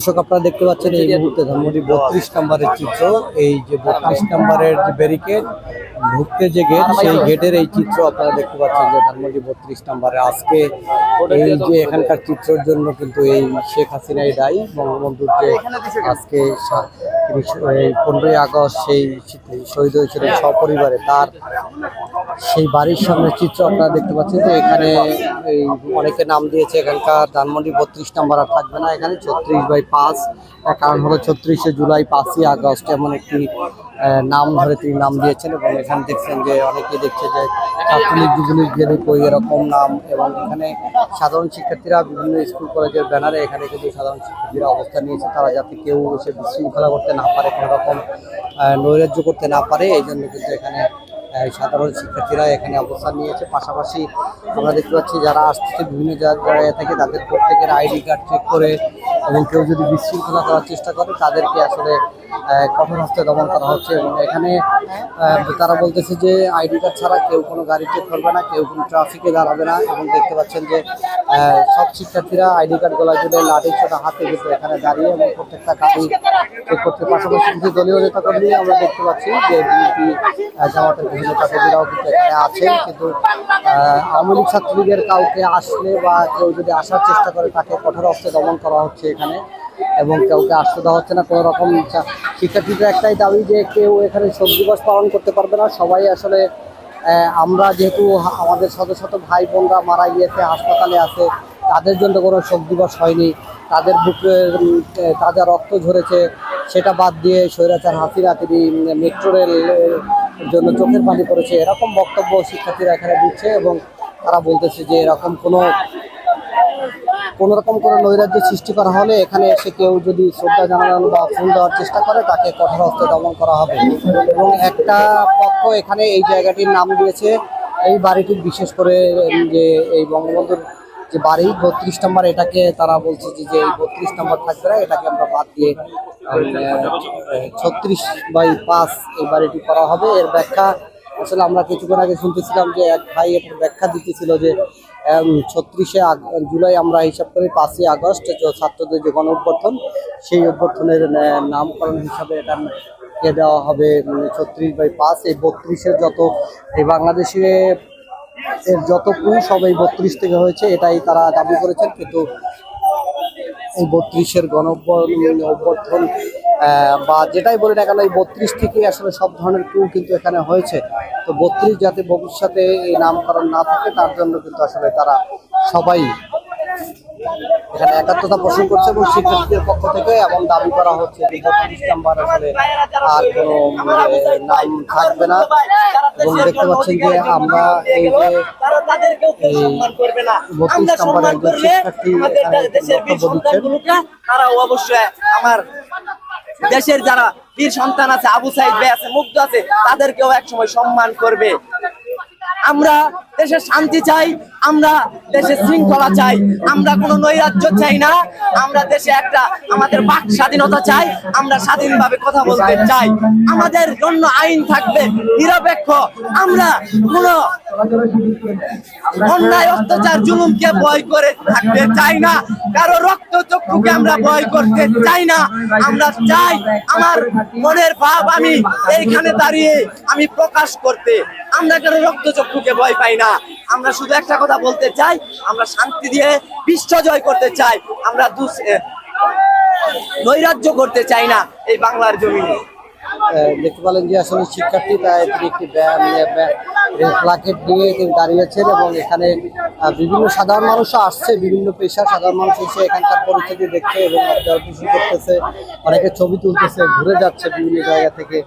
দর্শক আপনারা দেখতে পাচ্ছেন এই মুহূর্তে ধানমন্ডি 32 নম্বরের চিত্র। এই যে 32 নম্বরের যে ব্যারিকেড ঢুকতে যে গেট, সেই গেটের এই চিত্র আপনারা দেখতে পাচ্ছেন যে ধানমন্ডি 32 নম্বরে আজকে এই যে এখানকার চিত্রের জন্য কিন্তু এই শেখ হাসিনাই দায়ী। বঙ্গবন্ধুর যে আজকে 15ই আগস্ট সেই শহীদ হয়েছিলেন সপরিবারে, তার সেই বাড়ির সামনের চিত্র আপনারা দেখতে পাচ্ছেন। যে এখানে এই অনেকে নাম দিয়েছে এখানকার ধানমন্ডি 32 নম্বর আর থাকবে না, এখানে 36/5। কারণ হলো 36শে জুলাই 5ই আগস্ট এমন একটি নাম ধরে তিনি নাম দিয়েছেন। এবং এখানে দেখছেন যে অনেকেই দেখছে যে ছাত্রলীগ যুবলীগ যেরকম এরকম নাম। এবং এখানে সাধারণ শিক্ষার্থীরা বিভিন্ন স্কুল কলেজের ব্যানারে এখানে কিন্তু সাধারণ শিক্ষার্থীরা অবস্থান নিয়েছে, তারা যাতে কেউ এসে বিশৃঙ্খলা করতে না পারে, কোনো রকম নৈরাজ্য করতে না পারে, এই জন্য কিন্তু এখানে সাধারণ শিক্ষার্থীরা এখানে অবস্থান নিয়েছে। পাশাপাশি আমরা দেখতে পাচ্ছি যারা আসছে বিভিন্ন জায়গায় থেকে তাদের প্রত্যেকের আইডি কার্ড চেক করে, এবং কেউ যদি বিশৃঙ্খলা করার চেষ্টা করে তাদেরকে আসলে কঠোর হস্তে দমন করা হচ্ছে। এবং এখানে তারা বলতেছে যে আইডি কার্ড ছাড়া কেউ কোনো গাড়ি চেক করবে না, কেউ কোনো ট্রাফিকে দাঁড়াবে না। এবং দেখতে পাচ্ছেন যে সব শিক্ষার্থীরা আইডি কার্ড গলায় জুড়ে লাঠি ছোটা হাতে কিন্তু এখানে দাঁড়িয়ে এবং প্রত্যেকটা গাড়ি চেক করতে। পাশাপাশি কিছু দলীয় নেতাকর্মী আমরা দেখতে পাচ্ছি যে বিএনপি জামাতের বিভিন্ন নেতাকর্মীরাও কিন্তু এখানে আছেন। কিন্তু আওয়ামী লীগ ছাত্রলীগের কাউকে আসলে বা কেউ যদি আসার চেষ্টা করে তাকে কঠোর হস্তে দমন করা হচ্ছে এখানে, এবং কাউকে আসতে দেওয়া হচ্ছে না কোনো রকম। শিক্ষার্থীদের একটাই দাবি যে কেউ এখানে শোক দিবস পালন করতে পারবে না। সবাই আসলে আমরা যেহেতু আমাদের শত শত ভাই বোনরা মারা গিয়েছে, হাসপাতালে আছে, তাদের জন্য কোনো শোক দিবস হয়নি, তাদের বুকে তাজা রক্ত ঝরেছে, সেটা বাদ দিয়ে স্বৈরাচার হাসিনা তিনি মেট্রো রেলের জন্য চোখের পানি পড়েছে, এরকম বক্তব্য শিক্ষার্থীরা এখানে দিচ্ছে। এবং তারা বলতেছে যে এরকম কোনো রকম কোনো নৈরাজ্য সৃষ্টি করা হলে এখানে এসে কেউ যদি শ্রদ্ধা জানানো বা ফুল দেওয়ার চেষ্টা করে তাকে কঠোর হস্তে দমন করা হবে। এবং একটা পক্ষ এখানে এই জায়গাটির নাম দিয়েছে, এই বাড়িটির বিশেষ করে যে এই বঙ্গবন্ধুর যে বাড়ি 32 নম্বর, এটাকে তারা বলছে যে এই 32 নম্বর থাকবে না, এটাকে আমরা বাদ দিয়ে 36/5 এই বাড়িটি করা হবে। এর ব্যাখ্যা আসলে আমরা কিছুক্ষণ আগে শুনতেছিলাম যে এক ভাই এটার ব্যাখ্যা দিতেছিল যে 36শে জুলাই আমরা হিসাব করি 5ই আগস্ট ছাত্রদের যে গণ অভ্যর্থন, সেই অভ্যর্থনের নামকরণ হিসাবে এটা দেওয়া হবে 36/5। এই 32-এর যত এই বাংলাদেশে এর যত পুরুষ সব এই 32 থেকে হয়েছে, এটাই তারা দাবি করেছেন। কিন্তু এই 32-এর গণ অভ্যর্থন বা যেটাই বলি না কেন, এই 32 থেকে আসলে সব ধরনের ক্রু কিন্তু এখানে হয়েছে। তো 32 যাতে ভবিষ্যতে এই নামকরণ না থাকে তার জন্য কিন্তু আসলে তারা সবাই এখানে একাত্মতা পোষণ করছে। এবং শিক্ষার্থীদের পক্ষ থেকে এমন দাবি করা হচ্ছে যে 32 নম্বর আসলে আর কোনো নাম থাকবে না। এবং দেখতে পাচ্ছেন যে আমরা এই যে 32 নম্বরের একজন শিক্ষার্থী বক্তব্য দিচ্ছেন, তারাও অবশ্যই আমার দেশের যারা বীর সন্তান আছে, আবু সাইদ ভাই আছে, মুগ্ধ আছে, তাদেরকেও একসময় সম্মান করবে। আমরা দেশে শান্তি চাই, আমরা দেশে শৃঙ্খলা চাই, আমরা কোনো নৈরাজ্য চাই না। আমরা দেশে একটা আমাদের বাক স্বাধীনতা চাই, আমরা স্বাধীনভাবে কথা বলতে চাই, আমাদের জন্য আইন থাকবে নিরপেক্ষ। আমরা কোনো অন্যায় অত্যাচার জুলুমকে ভয় করে থাকতে চাই না, কারো রক্ত চক্ষুকে আমরা ভয় করতে চাই না। আমরা চাই আমার মনের ভাব আমি এইখানে দাঁড়িয়ে আমি প্রকাশ করতে। আমরা কারো রক্ত চক্ষুকে ভয় পাই না। আমরা শুধু একটা কথা বলতে চাই, আমরা শান্তি দিয়ে বিশ্ব জয় করতে চাই, আমরা নৈরাজ্য করতে চাই না এই বাংলার জমিনে। দেখতে পেলেন যে আসলে শিক্ষার্থী তিনি একটি প্লাকেট নিয়ে তিনি দাঁড়িয়েছেন। এবং এখানে বিভিন্ন সাধারণ মানুষও আসছে, বিভিন্ন পেশার সাধারণ মানুষ এসে এখানকার পরিস্থিতি দেখছে এবং অবজারভেশন করতেছে, অনেকে ছবি তুলতেছে, ঘুরে যাচ্ছে বিভিন্ন জায়গা থেকে।